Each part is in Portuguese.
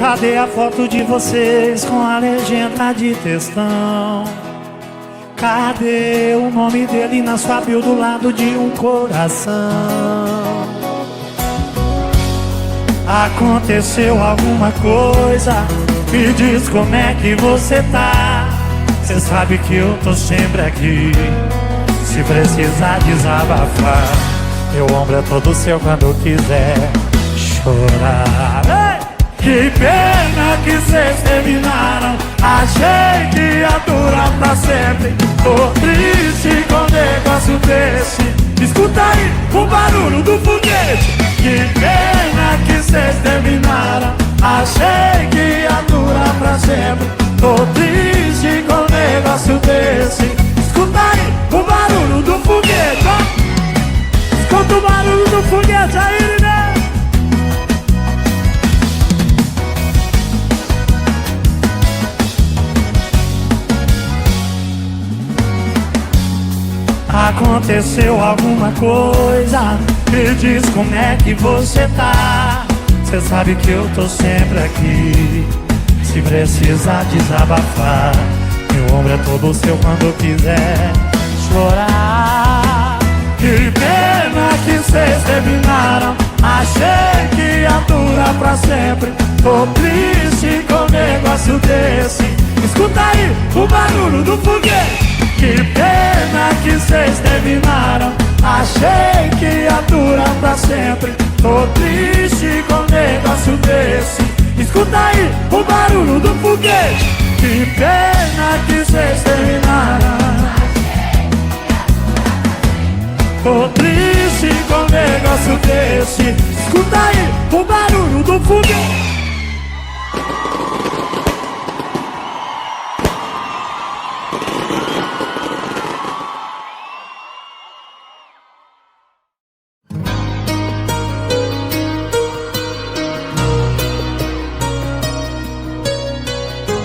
Cadê a foto de vocês com a legenda de textão? Cadê o nome dele na sua bio do lado de um coração? Aconteceu alguma coisa? Me diz como é que você tá. Cê sabe que eu tô sempre aqui, se precisar desabafar. Meu ombro é todo seu quando quiser chorar. Ei! Que pena que cês terminaram. Achei que ia durar pra sempre. Tô triste com um negócio desse. Escuta aí o barulho do foguete. Que pena que cês terminaram. Achei que ia durar pra sempre. Tô triste com um negócio desse. Escuta aí o barulho do foguete, ó. Escuta o barulho do foguete aí, né? Aconteceu alguma coisa? Me diz como é que você tá. Cê sabe que eu tô sempre aqui, se precisar desabafar. Meu ombro é todo seu quando quiser chorar. Que pena que cês terminaram. Achei que ia durar pra sempre. Tô triste com um negócio desse. Escuta aí o barulho do foguete. Que pena que cês terminaram. Achei que ia durar pra sempre. Tô triste com um negócio desse. Escuta aí o barulho do foguete. Que pena que cês terminaram. Tô triste com um negócio desse. Escuta aí o barulho do foguete.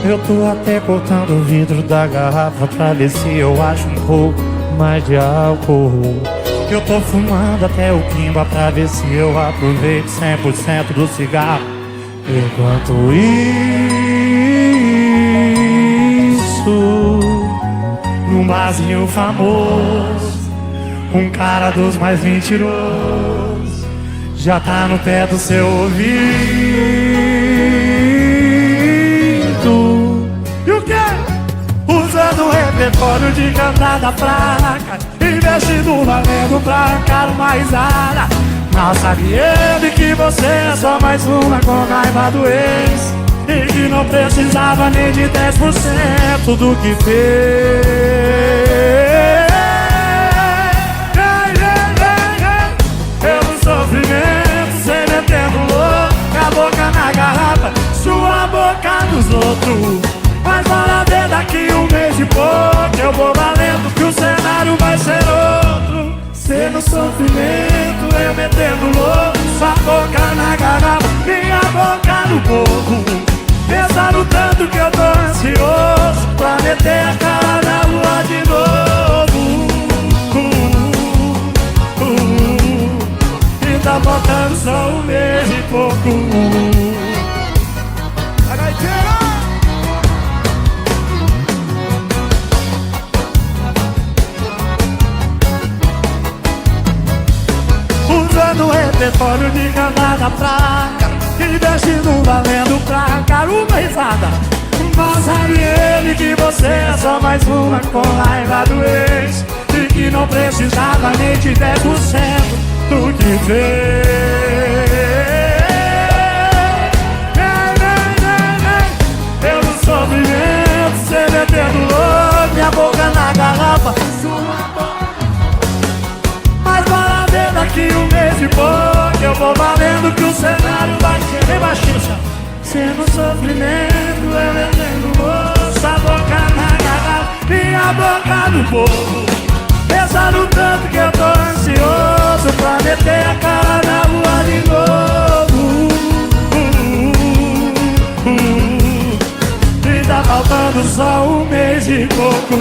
Eu tô até cortando o vidro da garrafa pra ver se eu acho um pouco mais de álcool. Eu tô fumando até o quimba pra ver se eu aproveito 100% do cigarro. Enquanto isso, num barzinho famoso, um cara dos mais mentirosos já tá no pé do seu ouvido. E o quê? Usando o repertório de cantada fraca, investindo valendo pra arrancar uma risada. Mal sabe ele que você é só mais uma com raiva do ex, e que não precisava nem de 10% do que fez. Pelo sofrimento, cê metendo louco, a boca na garrafa, sua boca nos outros. Mas bora ver daqui um mês e pouco, eu vou valendo que o cenário vai ser outro. Cê no sofrimento, eu metendo louco, sua boca na garrafa, minha boca no boco. Pensando tanto que eu tô ansioso pra meter a cara na lua de novo. E tá faltando só um mês e pouco. Usando o repertório de cantada fraca, investindo valendo pra arrancar uma risada. Mas sabe ele que você é só mais uma com raiva do ex, e que não precisava nem de 10% do que fez. Pelo sofrimento, cê metendo louco, minha boca na garrafa, sua boca. Mas bora ver daqui um mês e pouco, eu vou valendo que o cenário vai ser bem baixinho. Cê no sofrimento, eu metendo louco, a boca na garrafa, minha boca no povo. Pensando tanto que eu tô ansioso pra meter a cara na lua de novo. E tá faltando só um mês e pouco.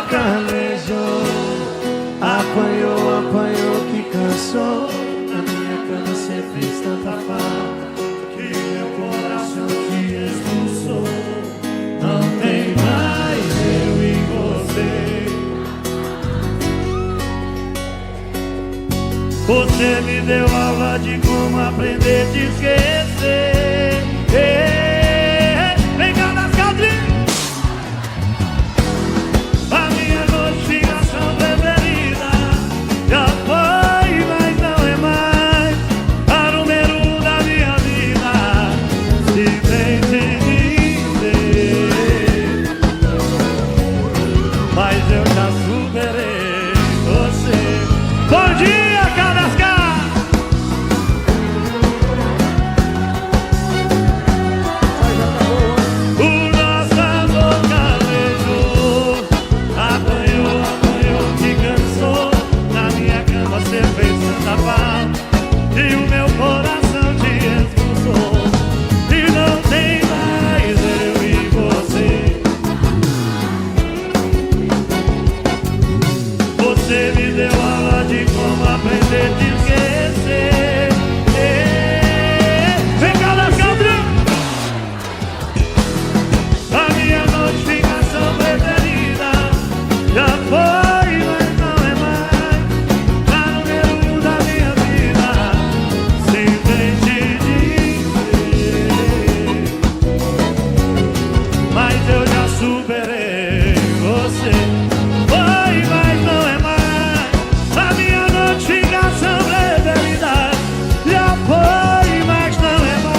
calejou, apanhou, apanhou que cansou. Na minha cama cê fez tanta falta que meu coração te expulsou. Não tem mais eu e você. Você me deu aula de como aprender a te esquecer. Vem cá nas cadrinhas. A minha notificação preferida já foi, mas não é mais a número 1 da minha vida. Se vem te dizer, mas eu já superei você. Bom dia, Cadascar! O nosso amor calejou, apanhou, apanhou, te cansou. Na minha cama cê fez tanta falta e o meu coração te expulsou. E não tem mais eu e você. Você me deu aula de como aprender a te esquecer. Vem cá nas cadrinhas. A minha notificação preferida já foi, mas não é mais a número 1 da minha vida. Se vem te dizer, mas eu já superei você. Foi, mas não é mais a minha notificação preferida. Já foi, mas não é mais.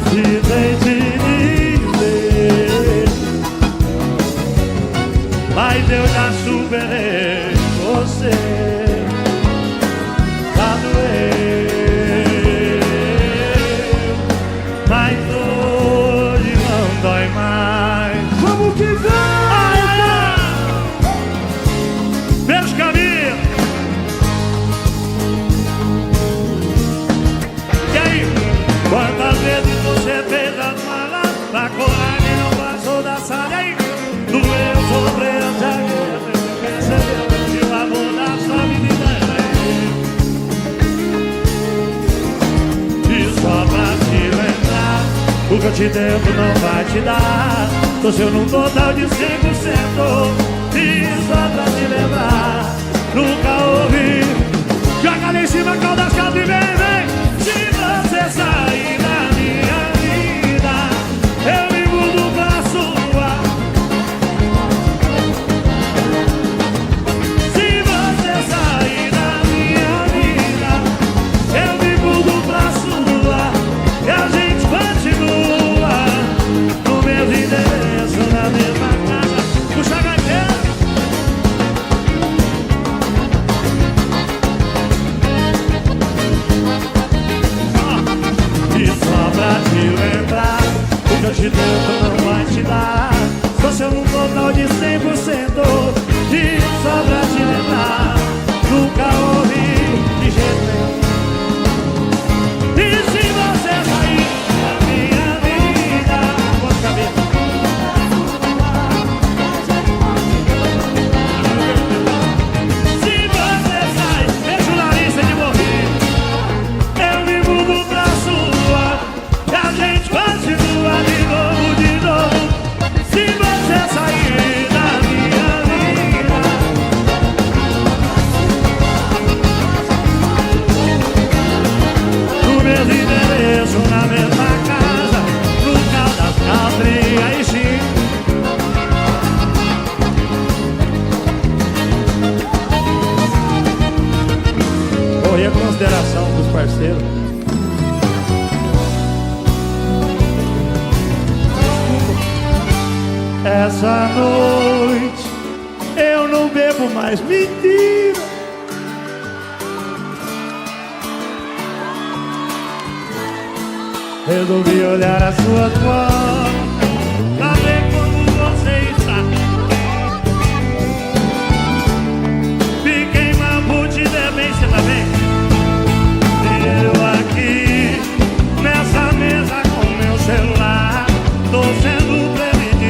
Se vem te dizer, mas eu já superei você. Já doeu, mas hoje não dói mais. Vamos que vamos! Ai, ai, ai! Beijo, Camila! E aí? Quantas vezes você fez as malas? A coragem não passou da sala. E aí? Doeu, sofreu, já percebeu que o amor da sua vida é. E só pra te lembrar, o que eu te devo não vai te dar. Tô seu num total de 100%. E só pra te lembrar, nunca ouvi. Joga ali em cima, caldas, caldo e vem, vem. Se você sair da minha vida, eu me mudo pra sua. Se você sair da minha vida, eu me mudo pra sua. E a gente continua no mesmo endereço, na mesma casa. Puxa a gaiteira. E só pra te lembrar, o que eu te devo não vai te dar. Sou seu num total de 100%. E só pra te lembrar, nunca ouvi de jeito nenhum. E se você sair da minha vida, ponta a cabeça. Se você sair, beijo Larissa de morrer. Eu me mudo pra sua, e a gente continua de novo. Se você sair da minha vida, no mesmo endereço, na mesma casa, no Caldas Country, aí sim. Oi, a consideração dos parceiros. Essa noite eu não bebo mais, mentira. Resolvi olhar as suas fotos pra ver como você está. Fiquei mal de demência também. E eu aqui nessa mesa com meu celular, tô sendo prevenido.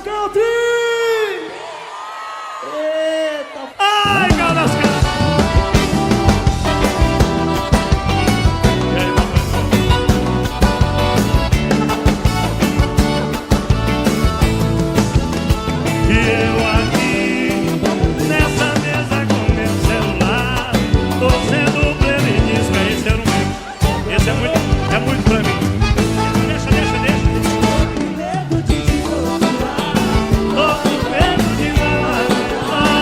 Country! Eita! Ai, Caldas Country! E eu aqui, nessa mesa com meu celular, tô sendo playlist, esse era o meu. Esse é muito pra mim. Deixa. Medo de te procurar. Tô com medo de valorizar.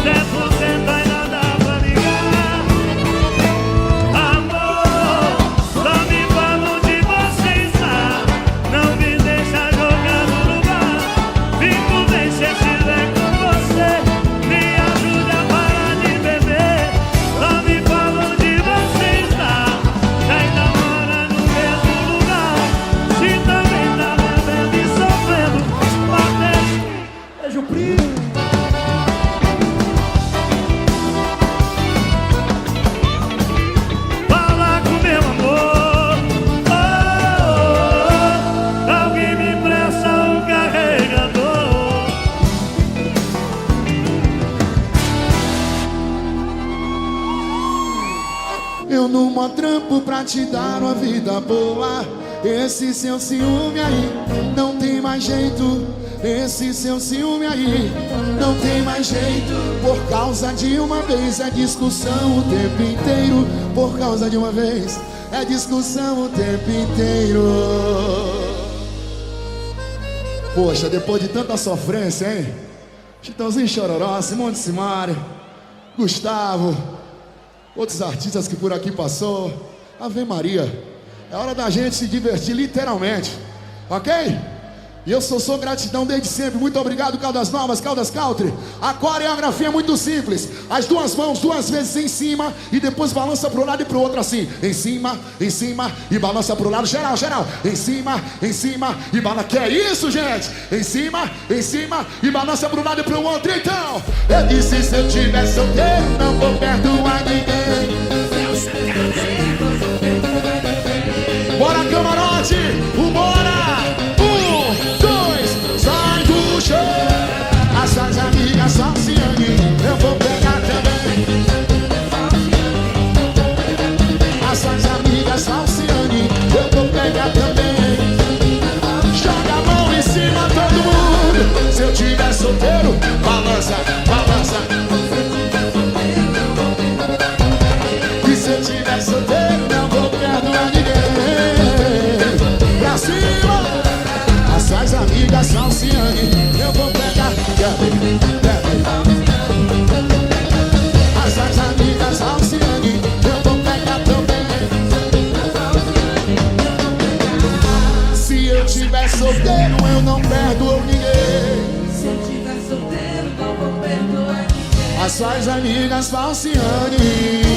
10% ainda dá pra ligar. Amor, só me fala onde você está. Não me deixa jogando no bar. Fico bem se estiver com você. Me ajude a parar de beber. Só me fala onde você está. Se ainda mora no mesmo lugar. Se também tá bebendo e sofrendo. Beijo, primo! Fala com meu amor. Alguém me empresta um carregador. Eu não mó trampo pra te dar uma vida boa. Esse seu ciúme aí não tem mais jeito. Esse seu ciúme aí não tem mais jeito. Por causa de uma vez é discussão o tempo inteiro. Por causa de uma vez é discussão o tempo inteiro. Poxa, depois de tanta sofrência, hein? Chitãozinho Chororó, Simone de Simaria, Gustavo, outros artistas que por aqui passou. Ave Maria. É hora da gente se divertir literalmente, ok? E eu sou gratidão desde sempre. Muito obrigado, Caldas Novas, Caldas Country. A coreografia é muito simples. As duas mãos, duas vezes em cima. E depois balança pro lado e pro outro assim. Em cima e balança pro lado. Geral. Em cima e balança. Que é isso, gente? Em cima e balança pro lado e pro outro. Então, eu disse, se eu tiver solteiro, não vou perdoar ninguém. Bora, camarote! Bora! 1, 2, sai do chão! As suas amigas só se anem, eu vou pegar também. As suas amigas só se anem, eu vou pegar também. Joga a mão em cima todo mundo. Se eu tiver solteiro, balança. E se eu tiver solteiro, não vou perdoar ninguém. Pra cima! As suas amigas são ciane, eu vou pegar. As suas amigas são ciane, eu vou pegar também. Se eu tiver solteiro, eu não perdoo ninguém. Se eu tiver solteiro, não vou perdoar ninguém. As suas amigas falciane.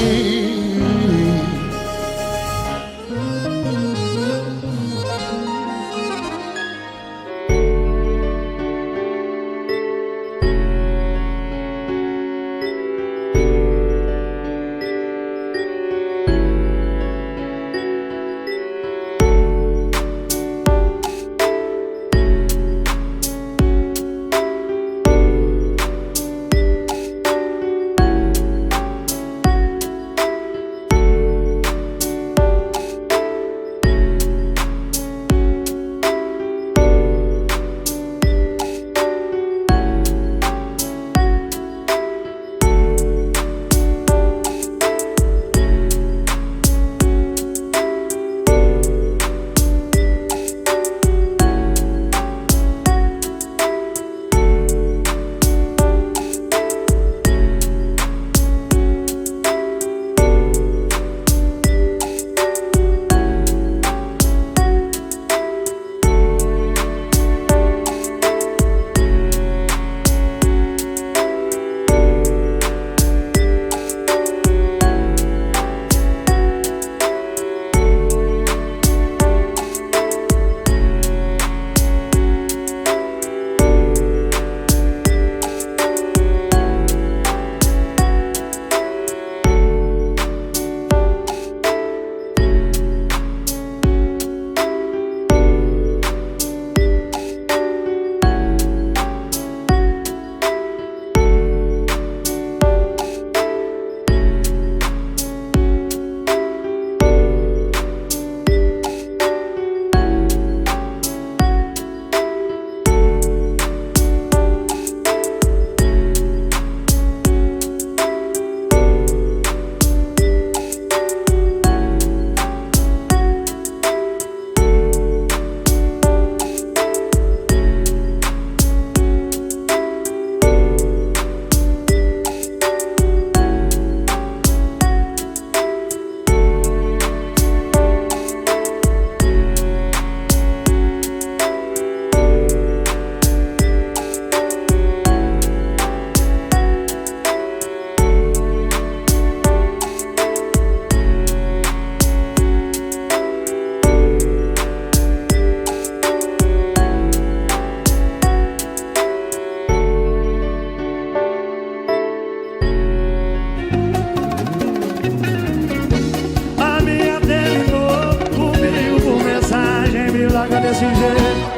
A minha terminou comigo por mensagem, me larga desse jeito.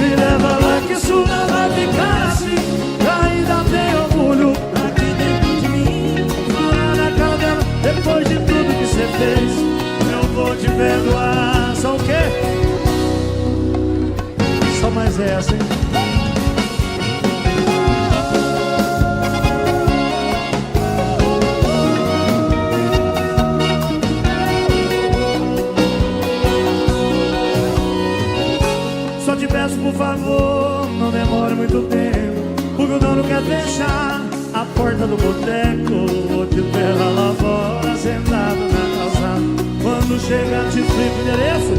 Me leva lá que isso não vai ficar assim. Ainda tem orgulho aqui dentro de mim. Fala na cara dela, depois de tudo que você fez, eu vou te perdoar. Só o quê? Só mais essa, hein? Só te peço, por favor, não demore muito tempo, porque o dono quer fechar a porta do boteco. Vou te esperar lá fora, sentado na calçada. Quando chegar te explico o endereço.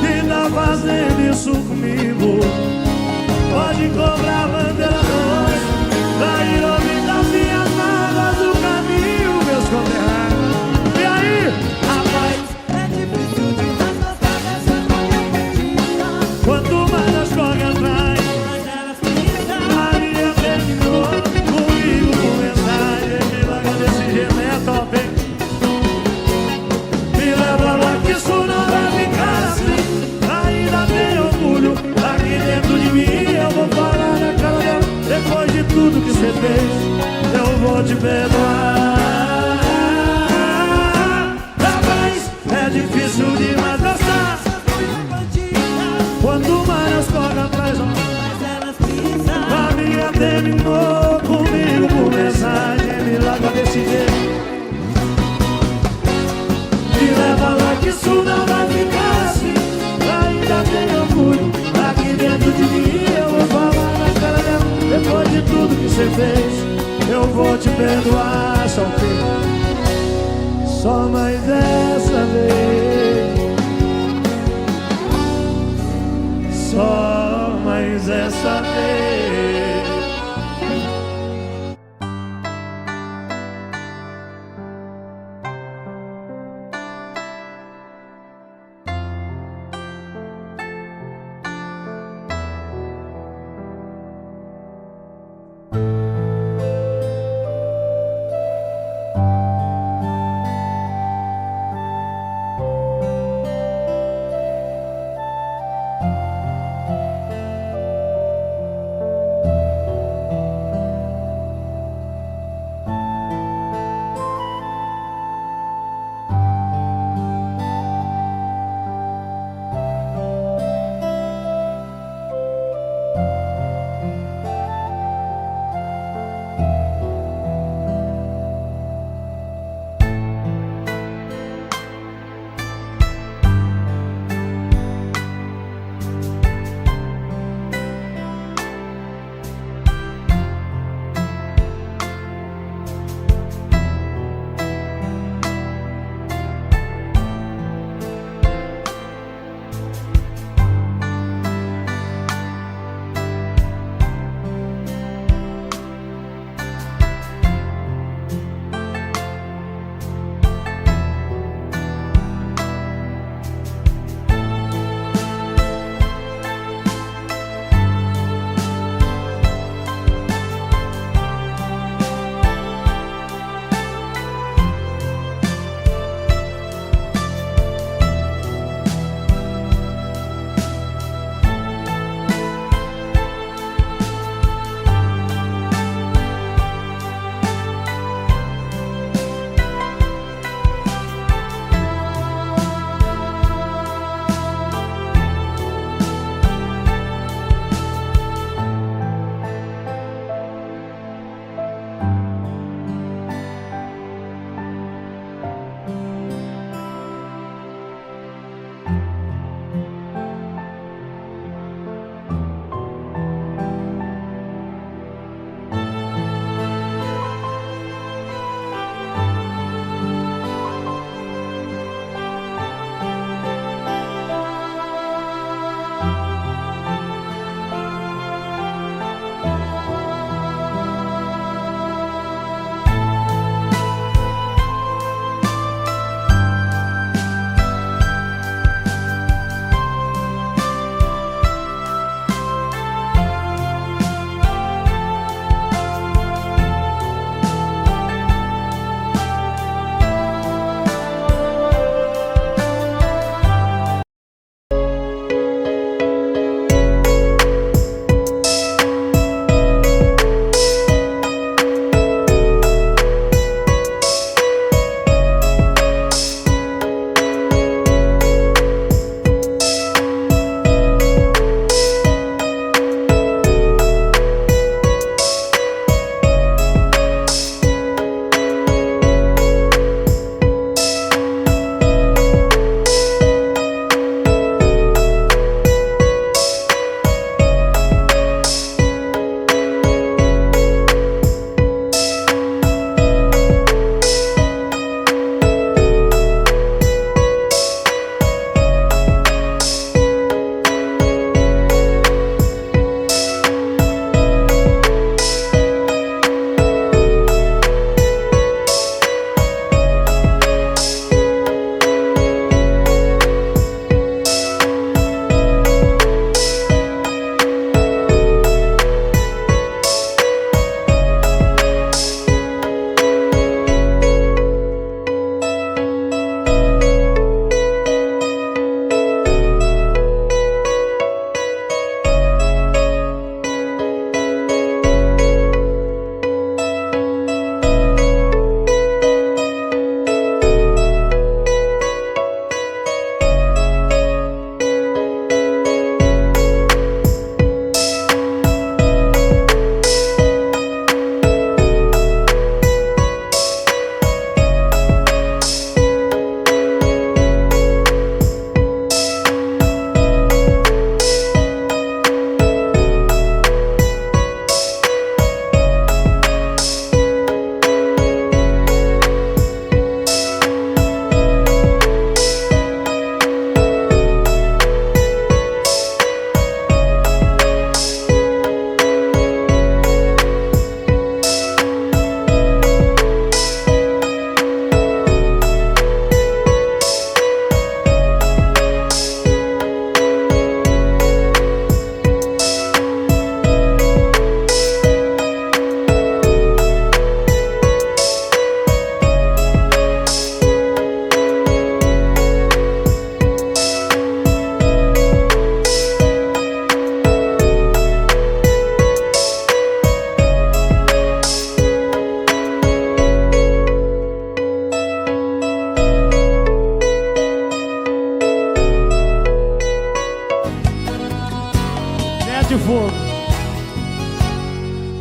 E tá fazendo isso comigo, pode cobrar bandeira dois. Vai ouvir das minhas mágoas o caminho, meus conterrâneos. E aí, rapaz? É difícil demais gostar dessa mulher perdida. Quanto mais as correm atrás, Mas elas pisam. a minha terminou comigo por mensagem. Me larga desse jeito, é top, hein? Me leva lá que isso não vai ficar assim. Ainda tem orgulho aqui dentro de mim. Eu vou falar na cara dela, depois de tudo que você fez, eu vou te perdoar. Rapaz, é difícil demais gostar. Quanto mais as correm atrás, ó. Mas elas pisam. A minha terminou comigo por mensagem. Me larga desse jeito. Me leva lá que isso não vai ficar assim. Ainda tem orgulho aqui dentro de mim. Eu vou falar na cara dela, depois de tudo que você fez, eu vou te perdoar. Só o quê? Só mais essa vez. Só mais essa vez.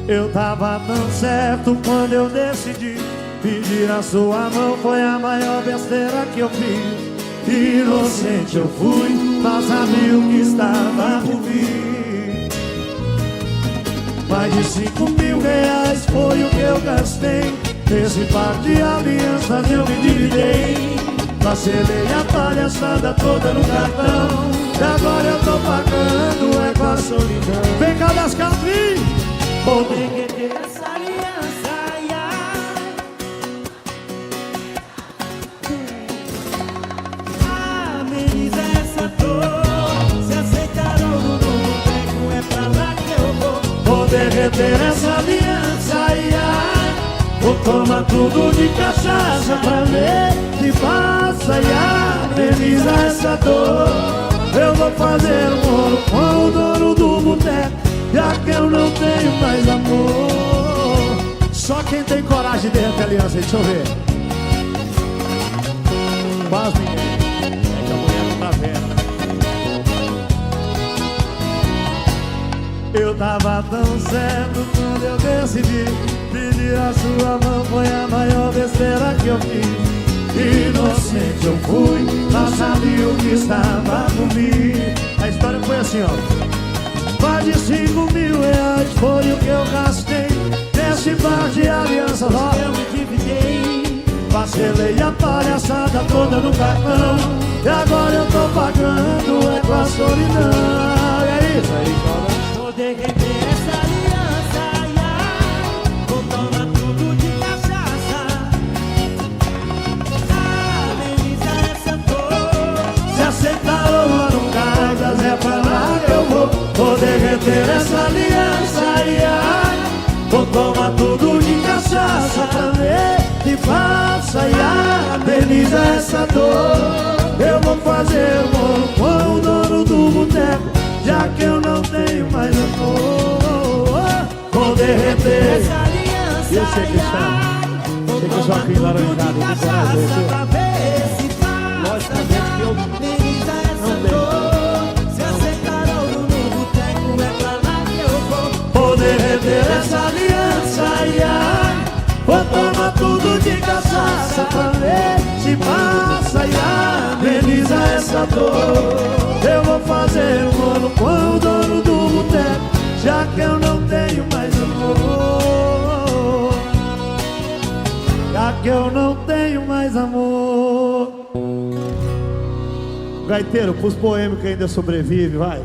Eu tava tão certo quando eu decidi pedir a sua mão. Foi a maior besteira que eu fiz. Inocente eu fui, mas sabia o que estava por vir. Mais de 5 mil reais foi o que eu gastei. Nesse par de alianças eu me dividei. Parcelei a palhaçada toda no cartão. E agora eu tô pagando, é com a solidão. Vem cá das Calvin! Vou derreter essa aliança, ameniza essa dor. Se aceitaram no boteco, é pra lá que eu vou. vou derreter essa aliança, vou tomar tudo de cachaça pra ver se passa e ameniza essa dor. Eu vou fazer um rolo com o dono do boteco, já que eu não tenho mais amor. Só quem tem coragem de derreter a aliança, deixa eu ver. Quase ninguém. É que a mulher não tá vendo. Eu tava tão certo quando eu decidi pedir a sua mão. Foi a maior besteira que eu fiz. Inocente eu fui, mas sabia o que estava por vir. A história foi assim, ó. Mais de 5 mil reais foi o que eu gastei nesse par de alianças, ó. Eu me dividei. Parcelei a palhaçada toda no cartão. E agora eu tô pagando, é com a solidão. É isso aí, cara. Vou derreter essa aliança, vou tomar tudo de cachaça. Ameniza essa dor. Se aceitar ou não cargas, é pra lá que eu vou. Vou derreter essa aliança, vou tomar tudo de cachaça pra ver se passa e ameniza essa dor. Eu vou fazer um bolo com o dono do boteco, já que eu não tenho mais amor. Vou derreter Essa aliança, eu sei que vou sei que eu sou tomar aqui tudo laranjado, de eu tô cachaça coragem, pra ver se passa. logicamente que eu Ameniza essa não tenho. dor. Se aceitaram no boteco, é pra lá que eu vou. Vou derreter essa aliança, vou tomar tudo de cachaça pra ver se passa e ameniza essa dor. Eu vou fazer um bolo com o dono do boteco, já que eu não tenho mais amor. Já que eu não tenho mais amor. Gaiteiro, pros poêmicos que ainda sobrevive, vai.